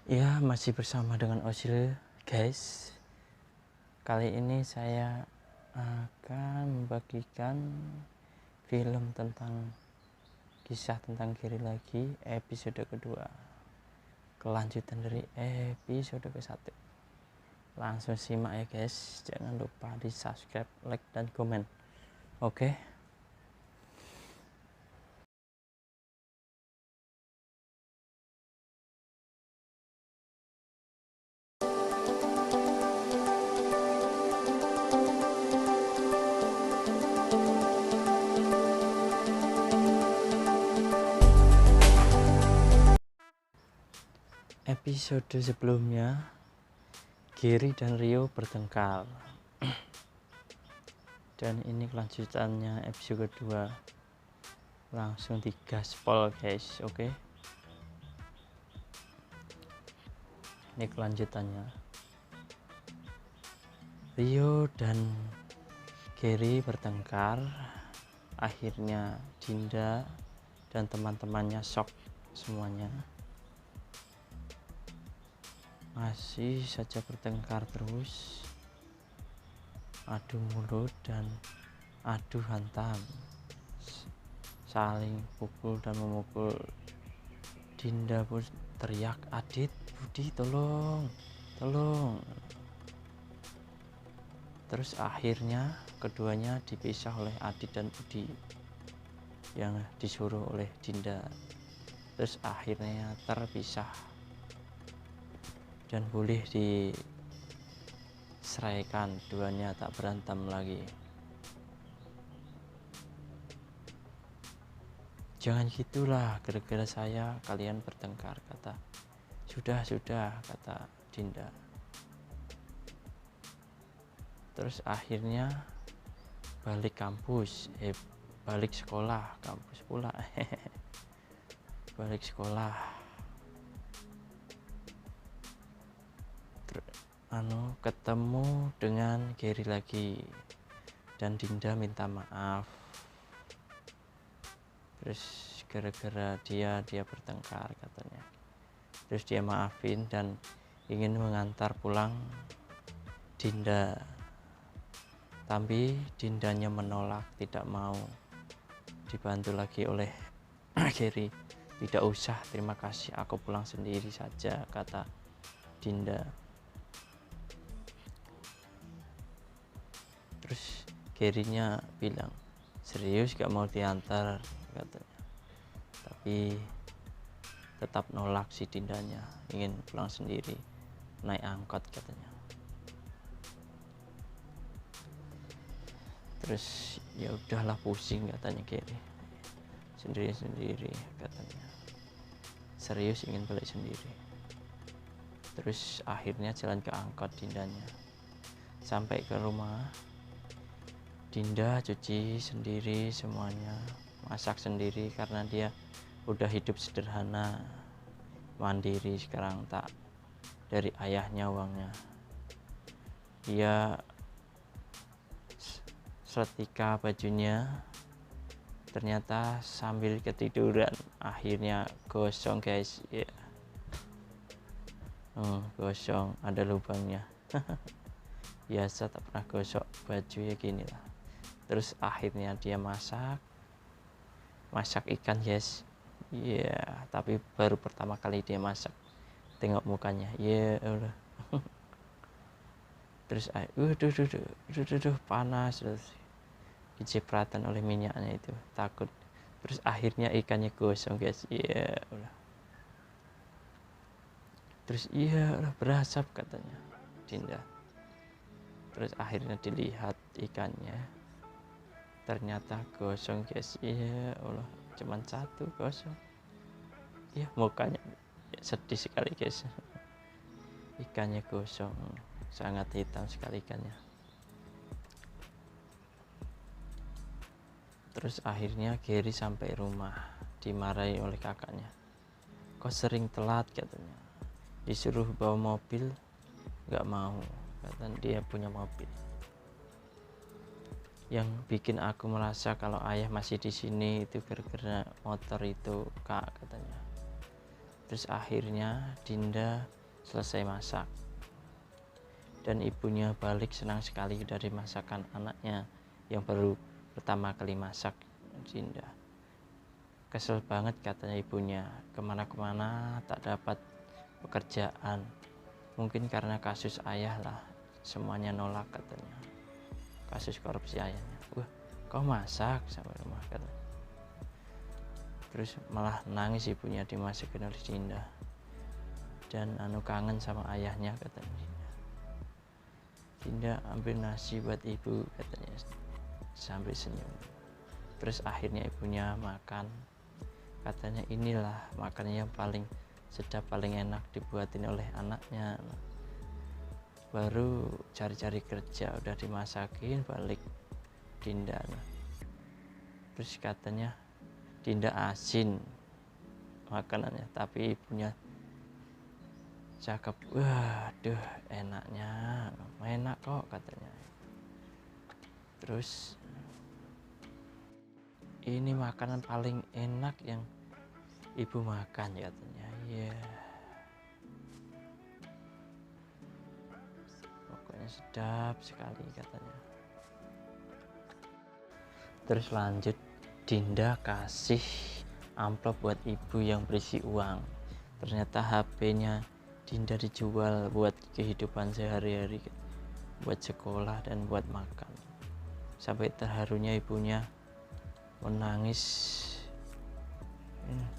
Ya, masih bersama dengan Osil, guys. Kali ini saya akan membagikan film tentang kisah tentang Gary lagi, episode kedua, kelanjutan dari episode ke-1. Langsung simak ya guys, jangan lupa di subscribe, like, dan komen. Oke. Episode sebelumnya, Gary dan Rio bertengkar. Dan ini kelanjutannya episode kedua. Langsung digaspol guys, oke. Ini kelanjutannya. Rio dan Gary bertengkar. Akhirnya Dinda dan teman-temannya shock semuanya. Masih saja bertengkar terus, adu mulut dan adu hantam, saling pukul dan memukul. Dinda pun teriak, "Adit, Budi, tolong, tolong." Terus akhirnya keduanya dipisah oleh Adit dan Budi yang disuruh oleh Dinda. Terus akhirnya terpisah dan boleh diseraikan, duanya tak berantem lagi. "Jangan gitulah, gara-gara saya kalian bertengkar," kata. Sudah, kata Dinda. Terus akhirnya balik sekolah, kampus pula. Balik sekolah. Ketemu dengan Gary lagi dan Dinda minta maaf. Terus gara-gara dia bertengkar katanya. Terus dia maafin dan ingin mengantar pulang Dinda. Tapi Dindanya menolak, tidak mau dibantu lagi oleh Gary. "Tidak usah, terima kasih, aku pulang sendiri saja," kata Dinda. Terus Gary-nya bilang, "Serius gak mau diantar?" katanya. Tapi tetap nolak si Dindanya, ingin pulang sendiri, naik angkot katanya. Terus ya udahlah, pusing katanya Gary, sendiri katanya. Serius ingin balik sendiri. Terus akhirnya jalan ke angkot Dindanya. Sampai ke rumah, Dinda cuci sendiri semuanya, masak sendiri karena dia udah hidup sederhana, mandiri sekarang, tak dari ayahnya uangnya. Dia setrika bajunya, ternyata sambil ketiduran. Akhirnya gosong guys, ya. Gosong, ada lubangnya. Biasa tak pernah gosok baju ya gini lah. Terus akhirnya dia masak ikan guys. Iya, tapi baru pertama kali dia masak. Tengok mukanya, ya Allah. Terus panas, terus dicipratan oleh minyaknya itu, takut. Terus akhirnya ikannya gosong guys, ya Allah. Terus iya Allah, berasap katanya Dinda. Terus akhirnya dilihat ikannya, ternyata gosong guys, ya Allah, cuman satu gosong. Ya mukanya sedih sekali guys. Ikannya gosong, sangat hitam sekali ikannya. Terus akhirnya Gary sampai rumah, dimarahi oleh kakaknya. "Kok sering telat?" katanya. Disuruh bawa mobil, gak mau, katanya dia punya mobil. "Yang bikin aku merasa kalau ayah masih di sini itu gara-gara motor itu, Kak," katanya. Terus akhirnya Dinda selesai masak. Dan ibunya balik senang sekali dari masakan anaknya yang baru pertama kali masak. Dinda kesel banget, katanya ibunya, kemana-kemana tak dapat pekerjaan. Mungkin karena kasus ayah lah, semuanya nolak katanya. Kasus korupsi ayahnya. Wah, kau masak sampai rumah katanya. Terus malah nangis ibunya dimasakin oleh Dinda. Dan kangen sama ayahnya katanya. Dinda ambil nasi buat ibu katanya sambil senyum. Terus akhirnya ibunya makan. Katanya inilah makanan yang paling sedap, paling enak dibuatin oleh anaknya. Baru cari-cari kerja udah dimasakin balik Dinda. Terus katanya Dinda asin makanannya, tapi ibunya cakep, waduh enaknya, enak kok katanya. Terus ini makanan paling enak yang ibu makan katanya. Iya, pokoknya sedap sekali katanya. Terus lanjut, Dinda kasih amplop buat ibu yang berisi uang. Ternyata HP-nya Dinda dijual buat kehidupan sehari-hari, buat sekolah dan buat makan. Sampai terharunya ibunya menangis.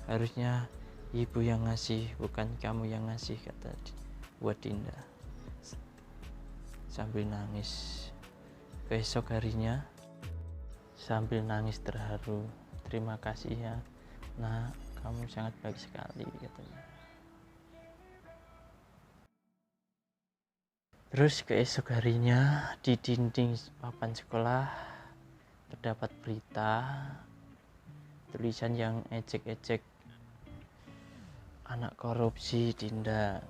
Harusnya ibu yang ngasih, bukan kamu yang ngasih, kata buat Dinda sambil nangis. Besok harinya sambil nangis terharu, terima kasih ya nak, kamu sangat baik sekali katanya. Terus keesok harinya di dinding papan sekolah terdapat berita tulisan yang ejek-ejek anak korupsi Dinda.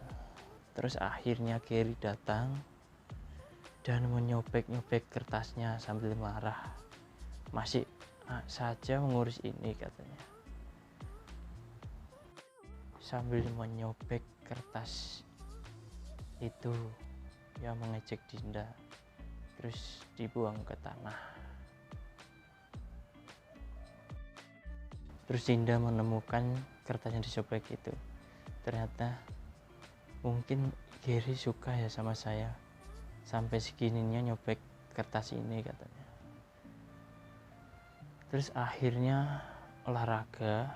Terus akhirnya Gary datang dan menyobek-nyobek kertasnya sambil marah. Masih saja mengurus ini katanya. Sambil menyobek kertas itu yang mengejek Dinda, terus dibuang ke tanah. Terus Dinda menemukan kertas yang disobek itu. Ternyata mungkin Gary suka ya sama saya, sampai segininya nyobek kertas ini katanya. Terus akhirnya olahraga,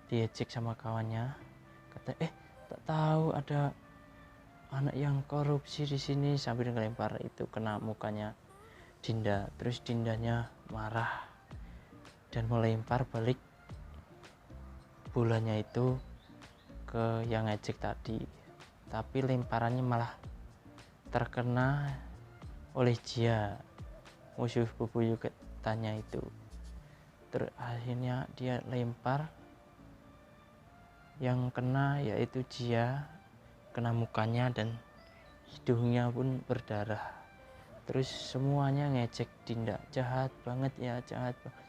diejek sama kawannya, kata tak tahu ada anak yang korupsi di sini, sambil ngelempar itu kena mukanya Dinda. Terus Dindanya marah dan melempar balik bolanya itu ke yang ngejek tadi, tapi lemparannya malah terkena oleh Jia, musuh bebuyutannya itu. Terus akhirnya dia lempar, yang kena yaitu Jia, kena mukanya dan hidungnya pun berdarah. Terus semuanya ngejek Dinda, jahat banget ya, jahat banget.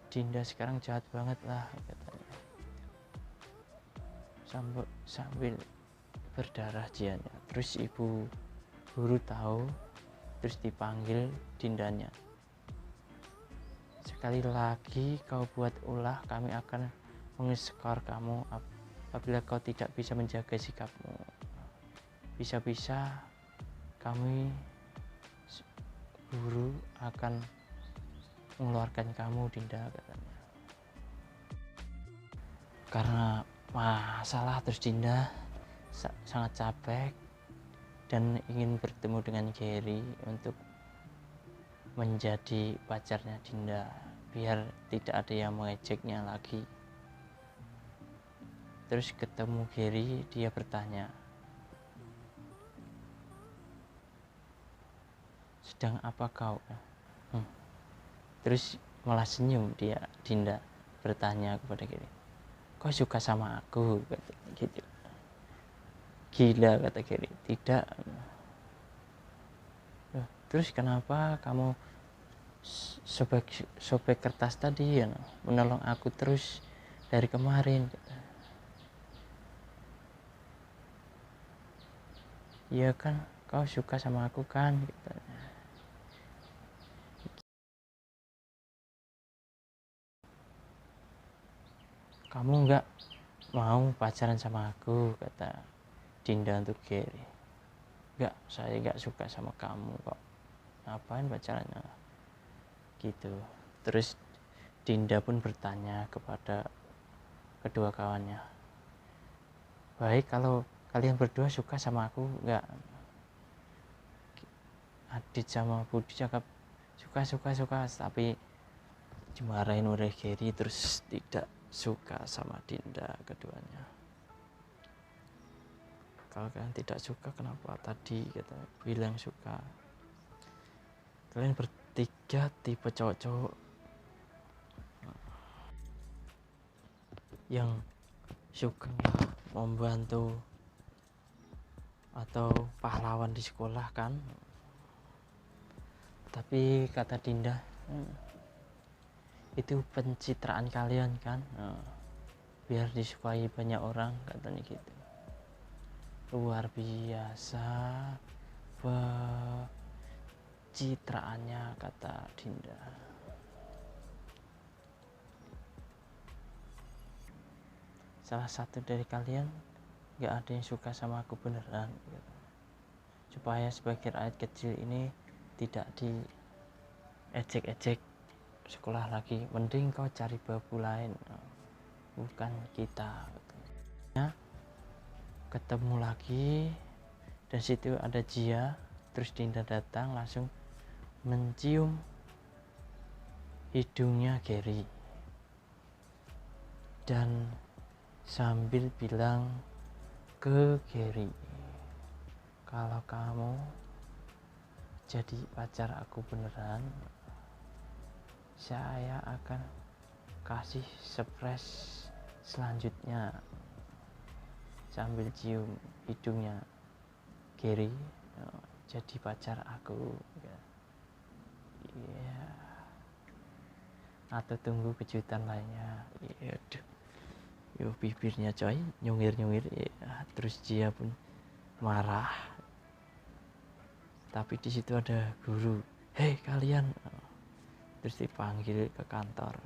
Dinda sekarang jahat banget lah katanya. Sambil berdarah Jianya. Terus ibu guru tahu, terus dipanggil Dindanya. Sekali lagi kau buat ulah, kami akan mengeskor kamu apabila kau tidak bisa menjaga sikapmu. Bisa-bisa kami guru akan mengeluarkan kamu Dinda katanya. Karena masalah terus Dinda sangat capek dan ingin bertemu dengan Gary untuk menjadi pacarnya Dinda, biar tidak ada yang mengejeknya lagi. Terus ketemu Gary, dia bertanya, sedang apa kau? Terus malah senyum dia, Dinda bertanya kepada Gary, kau suka sama aku? Kata gitu. Gila kata Gary. Tidak. Terus kenapa kamu sobek kertas tadi ya, menolong aku terus dari kemarin? Iya kan, kau suka sama aku kan, katanya. Kamu nggak mau pacaran sama aku, kata Dinda untuk Gary. Nggak, saya nggak suka sama kamu kok, ngapain pacarannya gitu. Terus Dinda pun bertanya kepada kedua kawannya, baik kalau kalian berdua suka sama aku nggak? Adit sama Budi cakap suka, tapi dimarahin oleh Gary, terus tidak suka sama Dinda keduanya. Kalau kalian tidak suka, kenapa tadi kata bilang suka? Kalian bertiga tipe cowok-cowok yang suka membantu atau pahlawan di sekolah kan. Tapi kata Dinda, itu pencitraan kalian kan, biar disukai banyak orang, katanya gitu. Luar biasa pencitraannya, kata Dinda. Salah satu dari kalian gak ada yang suka sama aku beneran gitu. Supaya sebagai rakyat kecil ini tidak diejek-ejek sekolah lagi, mending kau cari babu lain, bukan kita gitu. Ya, ketemu lagi, dan situ ada Jia. Terus Dinda datang langsung mencium hidungnya Gary dan sambil bilang ke Gary, kalau kamu jadi pacar aku beneran, saya akan kasih surprise selanjutnya, sambil cium hidungnya Gary, jadi pacar aku ya. Atau tunggu kejutan lainnya. Yo bibirnya coy nyungir ya. Terus dia pun marah, tapi di situ ada guru. Hei kalian, terus dipanggil ke kantor.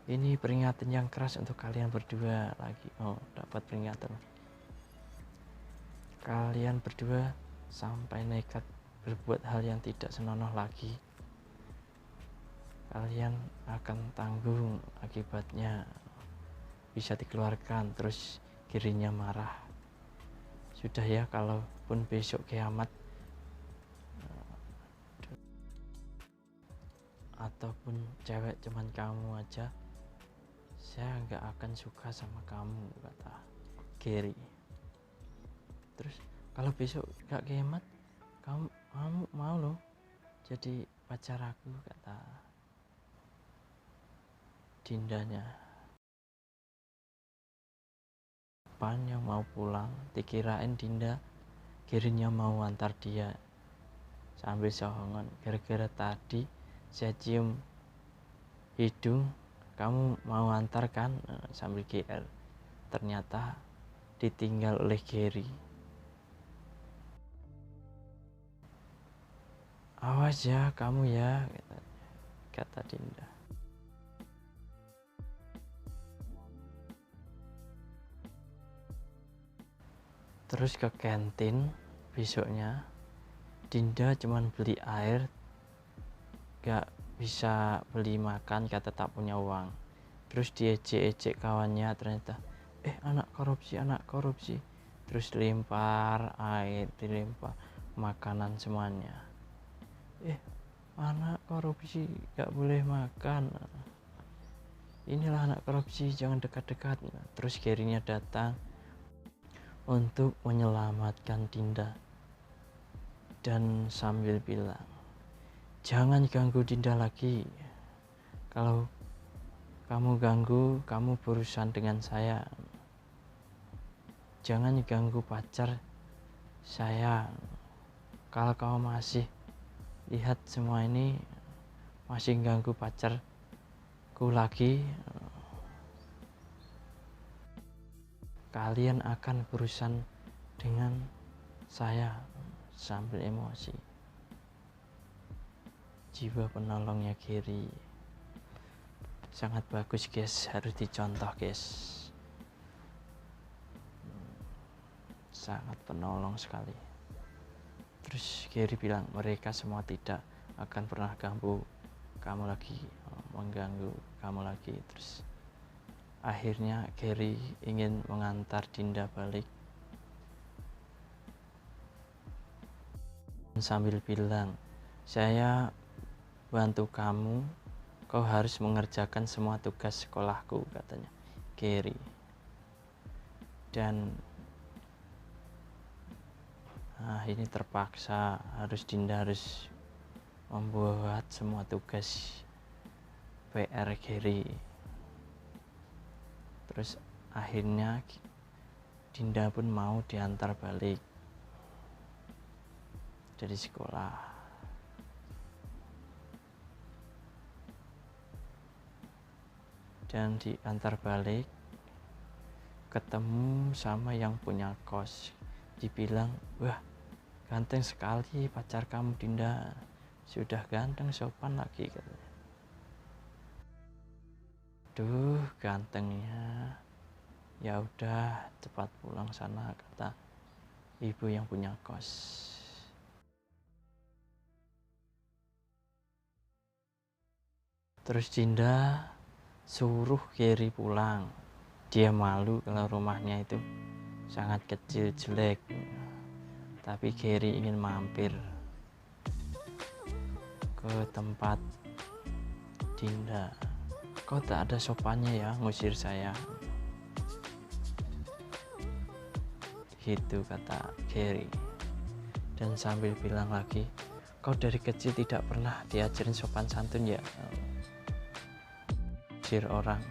Ini peringatan yang keras untuk kalian berdua lagi. Dapat peringatan. Kalian berdua sampai nekat berbuat hal yang tidak senonoh lagi, kalian akan tanggung akibatnya, bisa dikeluarkan. Terus Girinya marah, sudah ya, kalaupun besok kiamat ataupun cewek cuman kamu aja, saya nggak akan suka sama kamu, kata Gary. Terus kalau besok gak kiamat, kamu mau loh jadi pacar aku, kata Dindanya. Pan yang mau pulang, dikirain Dinda Girinya mau antar dia, sambil sohongan, gara-gara tadi saya cium hidung kamu mau antar kan, sambil GR. Ternyata ditinggal oleh Gary. Awas ya kamu ya, kata Dinda. Terus ke kantin besoknya, Dinda cuman beli air, gak bisa beli makan, kata tak punya uang. Terus diejek-ejek kawannya, ternyata anak korupsi. Terus dilempar air, dilempar makanan semuanya. Anak korupsi gak boleh makan, inilah anak korupsi, jangan dekat-dekat. Terus Gary-nya datang untuk menyelamatkan Dinda dan sambil bilang, jangan ganggu Dinda lagi, kalau kamu ganggu, kamu berurusan dengan saya. Jangan ganggu pacar saya. Kalau kamu masih lihat semua ini, masih ganggu pacarku lagi, kalian akan berurusan dengan saya sambil emosi. Jiwa penolongnya Gary sangat bagus guys, harus dicontoh guys. Sangat penolong sekali. Terus Gary bilang mereka semua tidak akan pernah mengganggu kamu lagi. Terus akhirnya Gary ingin mengantar Dinda balik sambil bilang, saya bantu kamu, kau harus mengerjakan semua tugas sekolahku, katanya Gary. Dan ini terpaksa Dinda harus membuat semua tugas PR Gary. Terus akhirnya Dinda pun mau diantar balik dari sekolah. Dan diantar balik ketemu sama yang punya kos, dibilang, wah ganteng sekali pacar kamu Dinda, sudah ganteng sopan lagi, katanya. Duh gantengnya, ya udah cepat pulang sana, kata ibu yang punya kos. Terus Dinda suruh Gary pulang. Dia malu kalau rumahnya itu sangat kecil jelek. Tapi Gary ingin mampir ke tempat Dinda. Kok tak ada sopannya ya ngusir saya? Gitu kata Gary. Dan sambil bilang lagi, kau dari kecil tidak pernah diajarin sopan santun ya? Ngusir orang,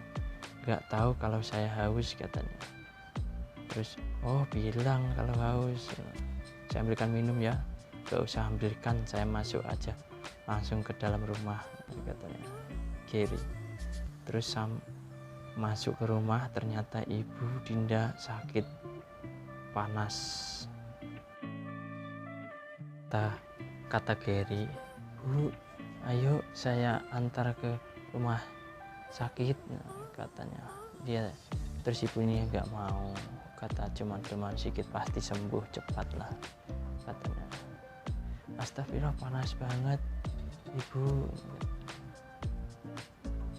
gak tahu kalau saya haus, katanya. Terus, oh bilang kalau haus, saya ambilkan minum ya. Gak usah ambilkan, saya masuk aja langsung ke dalam rumah, katanya Gary. Terus masuk ke rumah, ternyata ibu Dinda sakit panas. Kata Gary, Bu, ayo saya antar ke rumah sakit, katanya dia. Terus ibunya nggak mau, kata cuman demam sedikit pasti sembuh cepat lah, katanya. Astagfirullah, panas banget ibu.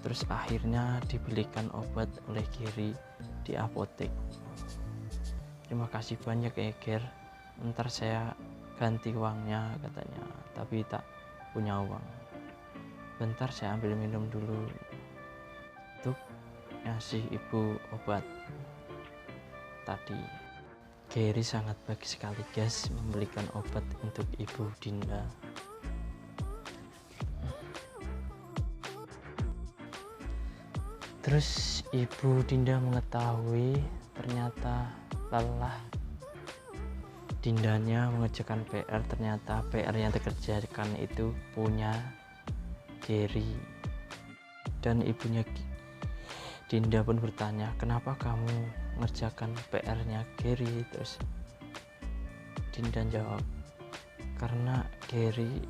Terus akhirnya dibelikan obat oleh Gary di apotek. Terima kasih banyak ya Ger, ntar saya ganti uangnya, katanya, tapi tak punya uang. Bentar saya ambil minum dulu. Tuh ngasih ibu obat tadi. Gary sangat baik sekali guys membelikan obat untuk ibu Dinda. Terus ibu Dinda mengetahui ternyata lelah Dindanya mengerjakan PR, ternyata PR yang dikerjakan itu punya Gary. Dan ibunya Dinda pun bertanya, kenapa kamu mengerjakan PR-nya Gary? Terus Dinda jawab, karena Gary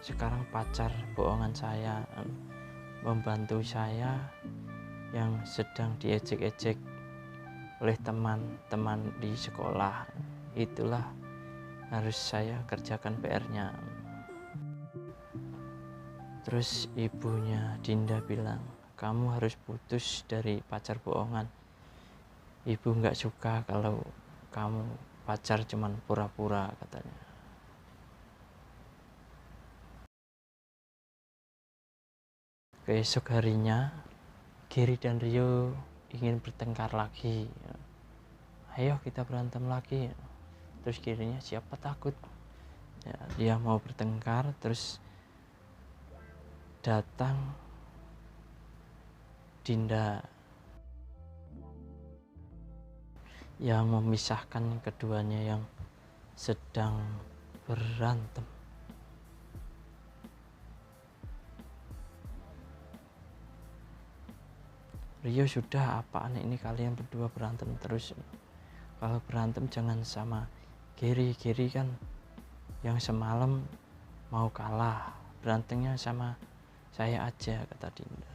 sekarang pacar bohongan saya, membantu saya yang sedang diejek-ejek oleh teman-teman di sekolah. Itulah harus saya kerjakan PR-nya. Terus ibunya Dinda bilang, kamu harus putus dari pacar bohongan. Ibu nggak suka kalau kamu pacar cuman pura-pura, katanya. Keesok harinya Gary dan Rio ingin bertengkar lagi. Ayo kita berantem lagi. Terus Garynya siapa takut ya, dia mau bertengkar. Terus datang Dinda yang memisahkan keduanya yang sedang berantem. Rio, sudah apaan ini kalian berdua berantem terus? kalau berantem jangan sama Gary kan yang semalam mau kalah, berantemnya sama saya aja, kata Dinda.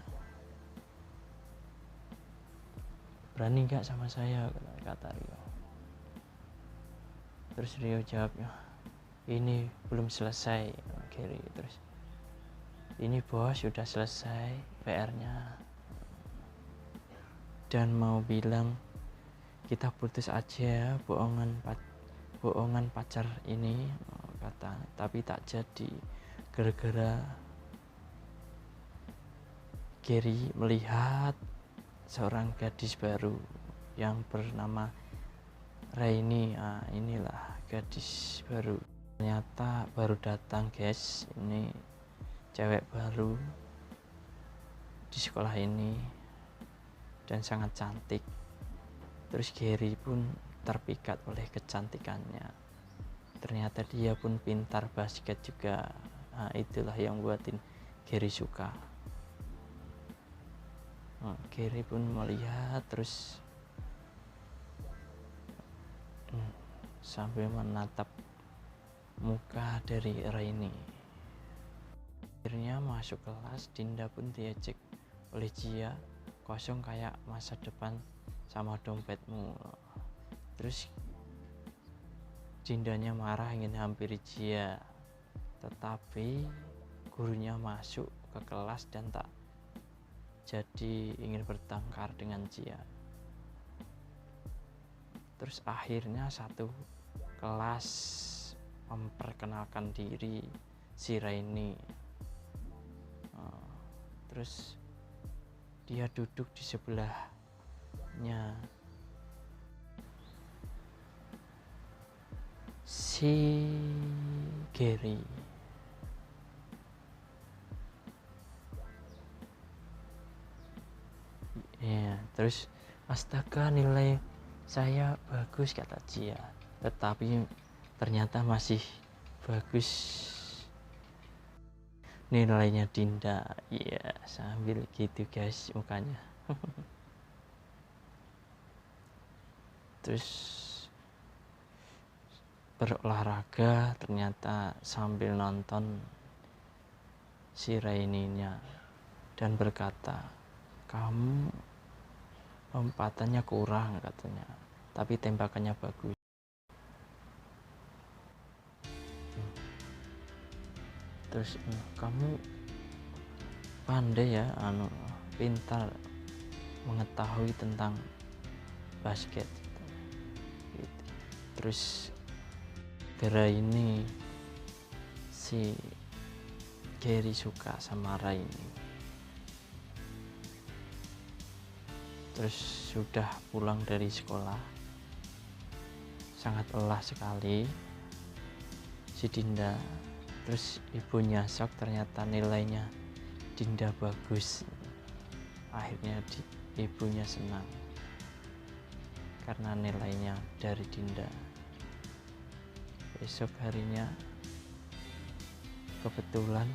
Berani nggak sama saya, kata Rio. Terus Rio jawabnya, ini belum selesai Gary. Terus, ini bos sudah selesai PR-nya, dan mau bilang kita putus aja, bohongan pacar ini, kata. Tapi tak jadi, gara-gara Gary melihat seorang gadis baru yang bernama Raini. Inilah gadis baru, ternyata baru datang guys, ini cewek baru di sekolah ini dan sangat cantik. Terus Gary pun terpikat oleh kecantikannya, ternyata dia pun pintar basket juga. Itulah yang buatin Gary suka. Gary pun melihat terus sambil menatap muka dari Raini. Akhirnya masuk kelas, Dinda pun diejek oleh Jia, kosong kayak masa depan sama dompetmu. Terus Dindanya marah ingin hampiri Jia, tetapi gurunya masuk ke kelas dan tak jadi ingin bertengkar dengan Jia. Terus akhirnya satu kelas memperkenalkan diri si Raini. Terus dia duduk di sebelahnya si Gary. Ya, terus astaga, nilai saya bagus, kata Jia, tetapi ternyata masih bagus nilainya Dinda. Iya, sambil gitu guys mukanya. Terus berolahraga, ternyata sambil nonton si Raininya dan berkata, kamu lompatannya kurang, katanya, tapi tembakannya bagus. Terus kamu pandai ya, pintar mengetahui tentang basket gitu. Terus gara ini si Gary suka sama Raini. Terus sudah pulang dari sekolah, sangat lelah sekali si Dinda. Terus ibunya shock, ternyata nilainya Dinda bagus. Akhirnya ibunya senang karena nilainya dari Dinda. Besok harinya kebetulan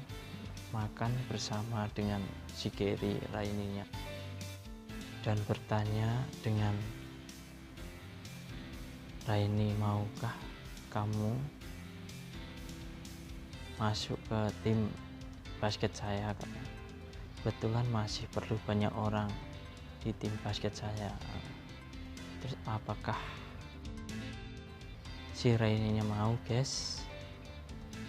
makan bersama dengan si Gary Raininya dan bertanya dengan Raini, maukah kamu masuk ke tim basket saya, katanya. Kebetulan masih perlu banyak orang di tim basket saya. Terus apakah si Raininya mau guys?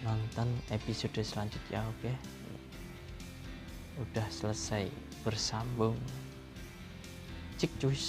Nonton episode selanjutnya, oke? Udah selesai, bersambung. Cik cus.